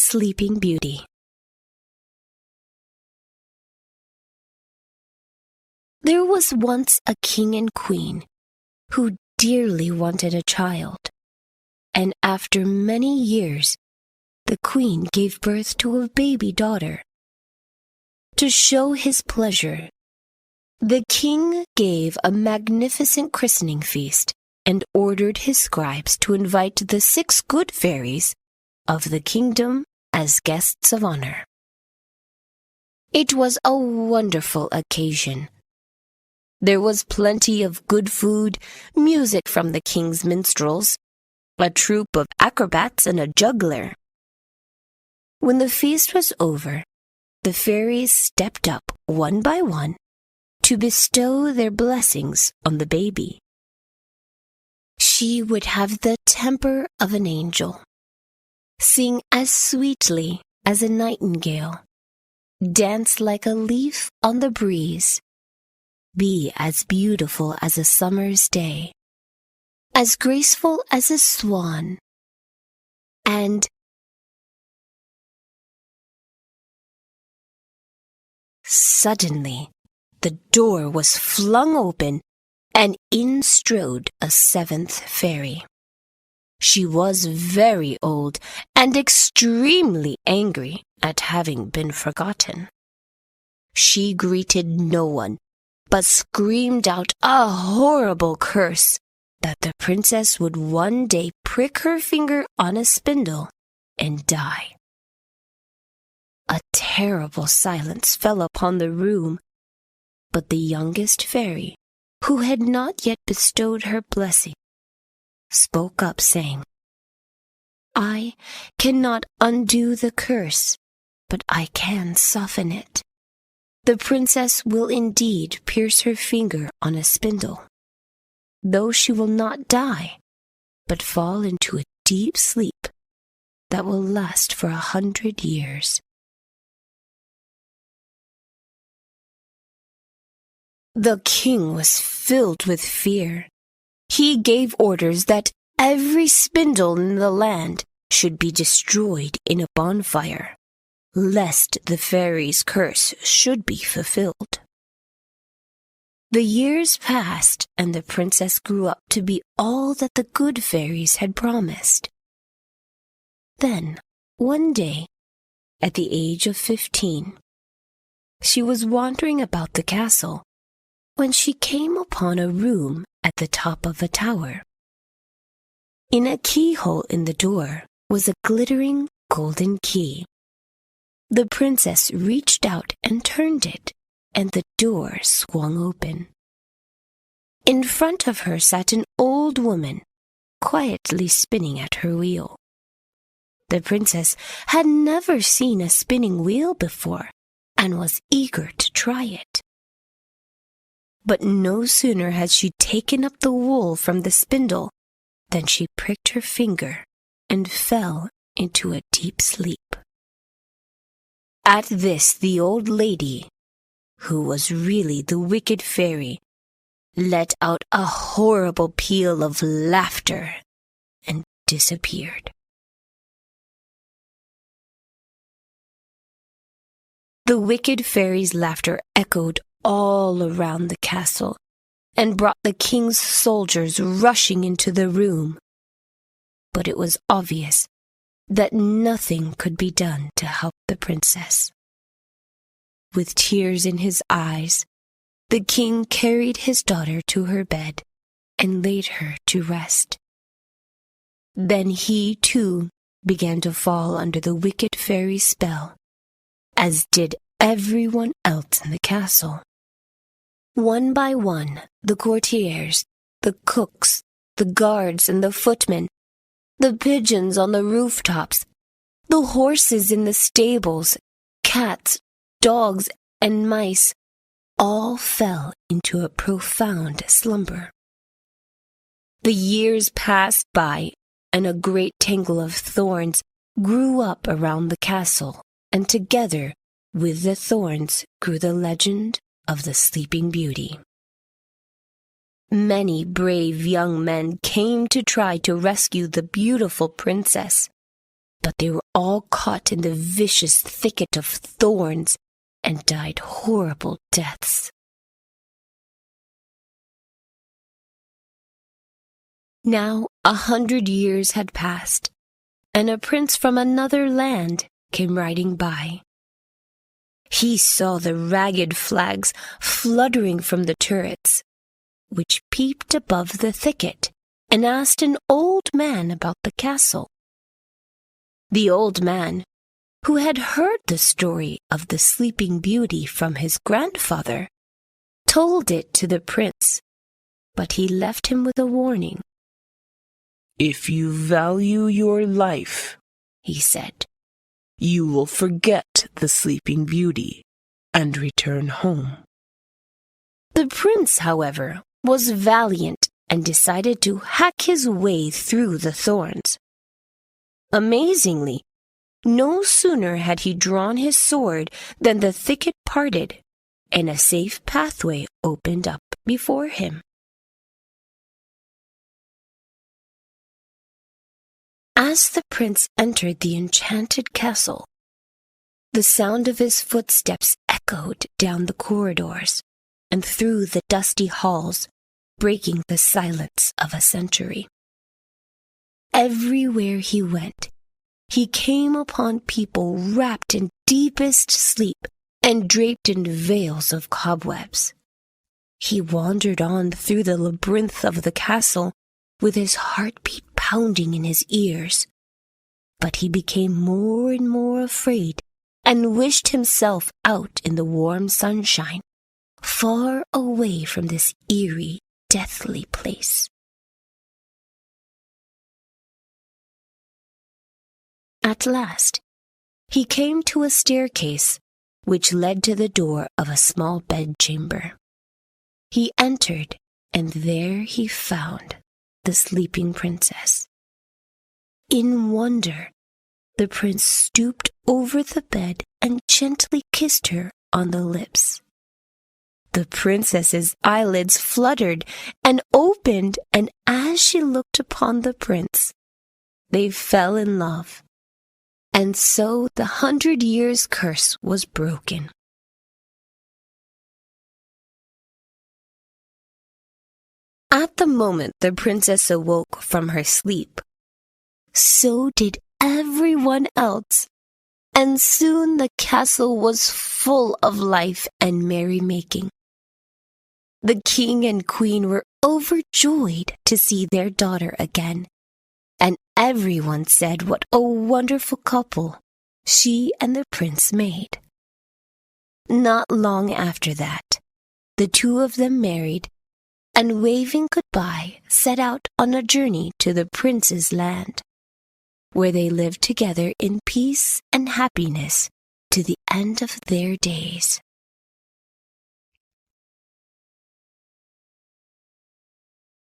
Sleeping Beauty. There was once a king and queen who dearly wanted a child, and after many years, the queen gave birth to a baby daughter. To show his pleasure, the king gave a magnificent christening feast and ordered his scribes to invite the 6 good fairies of the kingdom as guests of honor. It was a wonderful occasion. There was plenty of good food, music from the king's minstrels, a troupe of acrobats, and a juggler. When the feast was over, the fairies stepped up one by one to bestow their blessings on the baby. She would have the temper of an angel, sing as sweetly as a nightingale, dance like a leaf on the breeze, be as beautiful as a summer's day, as graceful as a swan, and suddenly the door was flung open, and in strode a 7th fairy. She was very old and extremely angry at having been forgotten. She greeted no one, but screamed out a horrible curse that the princess would one day prick her finger on a spindle and die. A terrible silence fell upon the room, but the youngest fairy, who had not yet bestowed her blessing, spoke up, saying, "I cannot undo the curse, but I can soften it. The princess will indeed pierce her finger on a spindle, though she will not die, but fall into a deep sleep that will last for 100 years. The king was filled with fear. He gave orders that every spindle in the land should be destroyed in a bonfire, lest the fairy's curse should be fulfilled. The years passed, and the princess grew up to be all that the good fairies had promised. Then, one day, at the age of 15, she was wandering about the castle when she came upon a room at the top of a tower. In a keyhole in the door was a glittering golden key. The princess reached out and turned it, and the door swung open. In front of her sat an old woman, quietly spinning at her wheel. The princess had never seen a spinning wheel before, and was eager to try it. But no sooner had she taken up the wool from the spindle than she pricked her finger and fell into a deep sleep. At this, the old lady, who was really the wicked fairy, let out a horrible peal of laughter and disappeared. The wicked fairy's laughter echoed all around the castle and brought the king's soldiers rushing into the room. But it was obvious that nothing could be done to help the princess. With tears in his eyes, the king carried his daughter to her bed and laid her to rest. Then he, too, began to fall under the wicked fairy's spell, as did everyone else in the castle. One by one, the courtiers, the cooks, the guards and the footmen, the pigeons on the rooftops, the horses in the stables, cats, dogs, and mice, all fell into a profound slumber. The years passed by, and a great tangle of thorns grew up around the castle, and together with the thorns grew the legend of the Sleeping Beauty. Many brave young men came to try to rescue the beautiful princess, but they were all caught in the vicious thicket of thorns and died horrible deaths. Now 100 years had passed, and a prince from another land came riding by. He saw the ragged flags fluttering from the turrets, which peeped above the thicket, and asked an old man about the castle. The old man, who had heard the story of the Sleeping Beauty from his grandfather, told it to the prince, but he left him with a warning. "If you value your life," he said, "you will forget the Sleeping Beauty and return home." The prince, however, was valiant and decided to hack his way through the thorns. Amazingly, no sooner had he drawn his sword than the thicket parted, and a safe pathway opened up before him. As the prince entered the enchanted castle, the sound of his footsteps echoed down the corridors and through the dusty halls, breaking the silence of a century. Everywhere he went, he came upon people wrapped in deepest sleep and draped in veils of cobwebs. He wandered on through the labyrinth of the castle with his heartbeat pounding in his ears, but he became more and more afraid and wished himself out in the warm sunshine, far away from this eerie, deathly place. At last, he came to a staircase which led to the door of a small bedchamber. He entered, and there he found the sleeping princess. In wonder, the prince stooped over the bed and gently kissed her on the lips. The princess's eyelids fluttered and opened, and as she looked upon the prince, they fell in love. And so the 100 years' curse was broken. At the moment the princess awoke from her sleep, so did everyone else, and soon the castle was full of life and merrymaking. The king and queen were overjoyed to see their daughter again, and everyone said what a wonderful couple she and the prince made. Not long after that, the two of them married, and waving goodbye, set out on a journey to the prince's land, where they lived together in peace and happiness to the end of their days.